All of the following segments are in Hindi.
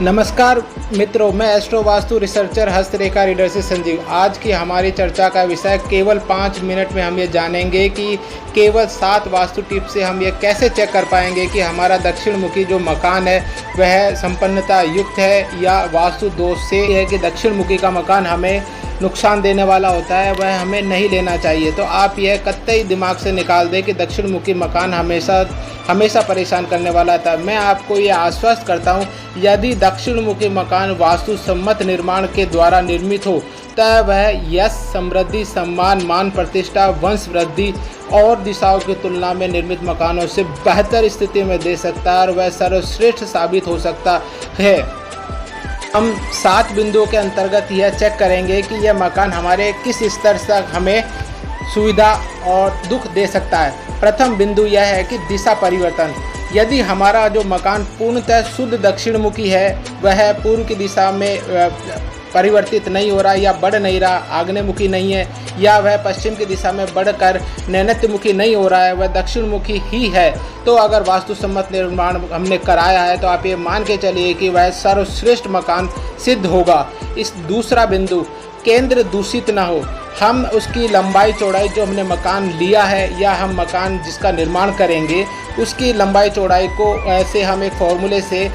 नमस्कार मित्रों, मैं एस्ट्रो वास्तु रिसर्चर हस्तरेखा रीडर से संजीव। आज की हमारी चर्चा का विषय केवल 5 मिनट में हम ये जानेंगे कि केवल 7 वास्तु टिप से हम ये कैसे चेक कर पाएंगे कि हमारा दक्षिण मुखी जो मकान है वह संपन्नता युक्त है या वास्तु दोष से है कि दक्षिण मुखी का मकान हमें नुकसान देने वाला होता है, वह हमें नहीं लेना चाहिए। तो आप यह कतई दिमाग से निकाल दें कि दक्षिण मुखी मकान हमेशा परेशान करने वाला था। मैं आपको ये आश्वस्त करता हूँ, यदि दक्षिण मुखी मकान वास्तु सम्मत निर्माण के द्वारा निर्मित हो तब वह यश, समृद्धि, सम्मान, मान प्रतिष्ठा, वंश वृद्धि और दिशाओं की तुलना में निर्मित मकानों से बेहतर स्थिति में दे सकता है और वह सर्वश्रेष्ठ साबित हो सकता है। हम 7 बिंदुओं के अंतर्गत यह चेक करेंगे कि यह मकान हमारे किस स्तर तक हमें सुविधा और दुख दे सकता है। प्रथम बिंदु यह है कि दिशा परिवर्तन। यदि हमारा जो मकान पूर्णतः शुद्ध दक्षिण मुखी है, वह पूर्व की दिशा में परिवर्तित नहीं हो रहा या बढ़ नहीं रहा, आग्नेय मुखी नहीं है, या वह पश्चिम की दिशा में बढ़कर नैऋत्य मुखी नहीं हो रहा है, वह दक्षिण मुखी ही है, तो अगर वास्तु सम्मत निर्माण हमने कराया है तो आप ये मान के चलिए कि वह सर्वश्रेष्ठ मकान सिद्ध होगा। इस दूसरा बिंदु, केंद्र दूषित ना हो। हम उसकी लंबाई चौड़ाई जो हमने मकान लिया है या हम मकान जिसका निर्माण करेंगे उसकी लंबाई चौड़ाई को ऐसे हम एक फॉर्मूले से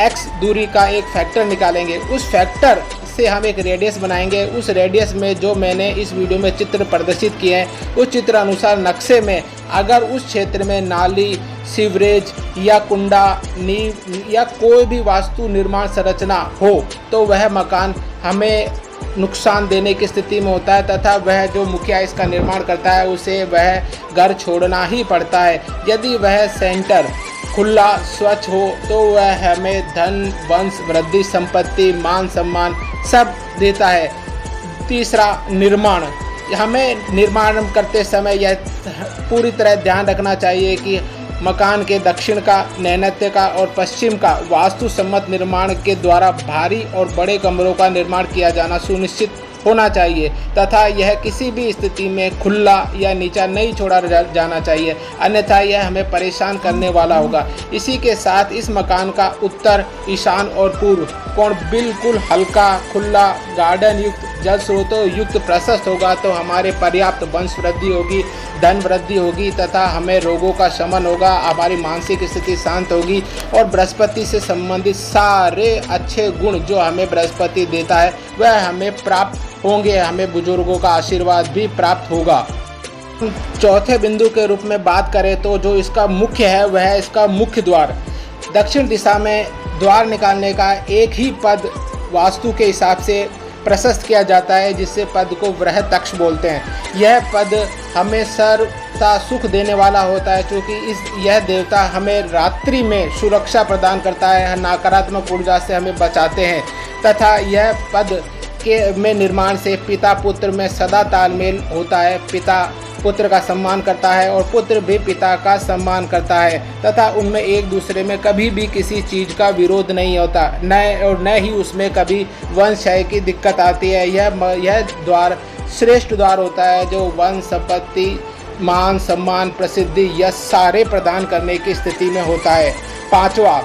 x दूरी का एक फैक्टर निकालेंगे। उस फैक्टर से हम एक रेडियस बनाएंगे। उस रेडियस में जो मैंने इस वीडियो में चित्र प्रदर्शित किए हैं, उस चित्र अनुसार नक्शे में अगर उस क्षेत्र में नाली, सीवरेज या कुंडा, नींव या कोई भी वास्तु निर्माण संरचना हो तो वह मकान हमें नुकसान देने की स्थिति में होता है तथा वह जो मुखिया इसका निर्माण करता है उसे वह घर छोड़ना ही पड़ता है। यदि वह सेंटर खुला स्वच्छ हो तो वह हमें धन, वंश वृद्धि, संपत्ति, मान सम्मान सब देता है। तीसरा, निर्माण। हमें निर्माण करते समय यह पूरी तरह ध्यान रखना चाहिए कि मकान के दक्षिण का, नैऋत्य का और पश्चिम का वास्तु सम्मत निर्माण के द्वारा भारी और बड़े कमरों का निर्माण किया जाना सुनिश्चित होना चाहिए तथा यह किसी भी स्थिति में खुला या नीचा नहीं छोड़ा जाना चाहिए, अन्यथा यह हमें परेशान करने वाला होगा। इसी के साथ इस मकान का उत्तर, ईशान और पूर्व कोण बिल्कुल हल्का, खुला, गार्डन युक्त, जल स्रोतों युक्त प्रशस्त होगा तो हमारे पर्याप्त वंश वृद्धि होगी, धन वृद्धि होगी तथा हमें रोगों का शमन होगा, हमारी मानसिक स्थिति शांत होगी और बृहस्पति से संबंधित सारे अच्छे गुण जो हमें बृहस्पति देता है वह हमें प्राप्त होंगे। हमें बुजुर्गों का आशीर्वाद भी प्राप्त होगा। चौथे बिंदु के रूप में बात करें तो जो इसका मुख्य है वह है इसका मुख्य द्वार। दक्षिण दिशा में द्वार निकालने का एक ही पद वास्तु के हिसाब से प्रशस्त किया जाता है, जिससे पद को वृहत अक्ष बोलते हैं। यह पद हमें सर्वथा सुख देने वाला होता है क्योंकि यह देवता हमें रात्रि में सुरक्षा प्रदान करता है, नकारात्मक ऊर्जा से हमें बचाते हैं तथा यह पद में निर्माण से पिता पुत्र में सदा तालमेल होता है। पिता पुत्र का सम्मान करता है और पुत्र भी पिता का सम्मान करता है तथा उनमें एक दूसरे में कभी भी किसी चीज़ का विरोध नहीं होता, न ही उसमें कभी वंश क्षय की दिक्कत आती है। यह द्वार श्रेष्ठ द्वार होता है जो वंश, संपत्ति, मान सम्मान, प्रसिद्धि यह सारे प्रदान करने की स्थिति में होता है। 5वां,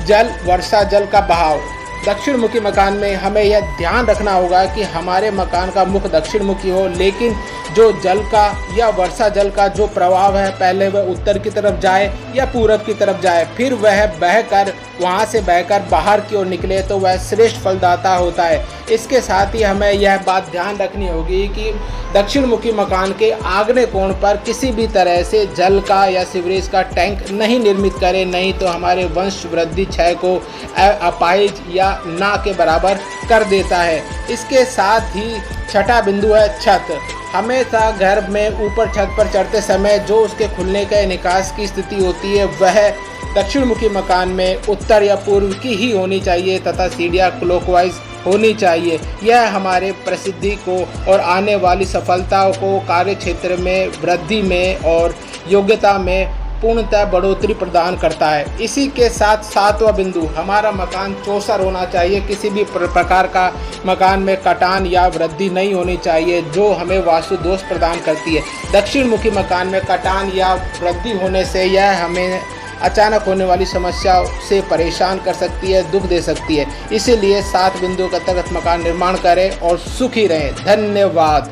जल, वर्षा जल का बहाव। दक्षिण मुखी मकान में हमें यह ध्यान रखना होगा कि हमारे मकान का मुख दक्षिण मुखी हो, लेकिन जो जल का या वर्षा जल का जो प्रवाह है पहले वह उत्तर की तरफ जाए या पूरब की तरफ जाए, फिर वह बहकर वहाँ से बहकर बाहर की ओर निकले तो वह श्रेष्ठ फलदाता होता है। इसके साथ ही हमें यह बात ध्यान रखनी होगी कि दक्षिण मुखी मकान के आग्नेय कोण पर किसी भी तरह से जल का या सीवरेज का टैंक नहीं निर्मित करें, नहीं तो हमारे वंश वृद्धि क्षय को अपाहिज या ना के बराबर कर देता है। इसके साथ ही छठा बिंदु है छत। हमेशा घर में ऊपर छत पर चढ़ते समय जो उसके खुलने का निकास की स्थिति होती है वह दक्षिण मुखी मकान में उत्तर या पूर्व की ही होनी चाहिए तथा सीढ़ियाँ क्लॉकवाइज होनी चाहिए। यह हमारे प्रसिद्धि को और आने वाली सफलताओं को, कार्य क्षेत्र में वृद्धि में और योग्यता में पूर्णतः बढ़ोतरी प्रदान करता है। इसी के साथ 7वां बिंदु, हमारा मकान चौसर होना चाहिए। किसी भी प्रकार का मकान में कटान या वृद्धि नहीं होनी चाहिए जो हमें वास्तु दोष प्रदान करती है। दक्षिण मुखी मकान में कटान या वृद्धि होने से यह हमें अचानक होने वाली समस्या से परेशान कर सकती है, दुख दे सकती है। इसीलिए 7 बिंदुओं का तगत मकान निर्माण करें और सुखी रहें। धन्यवाद।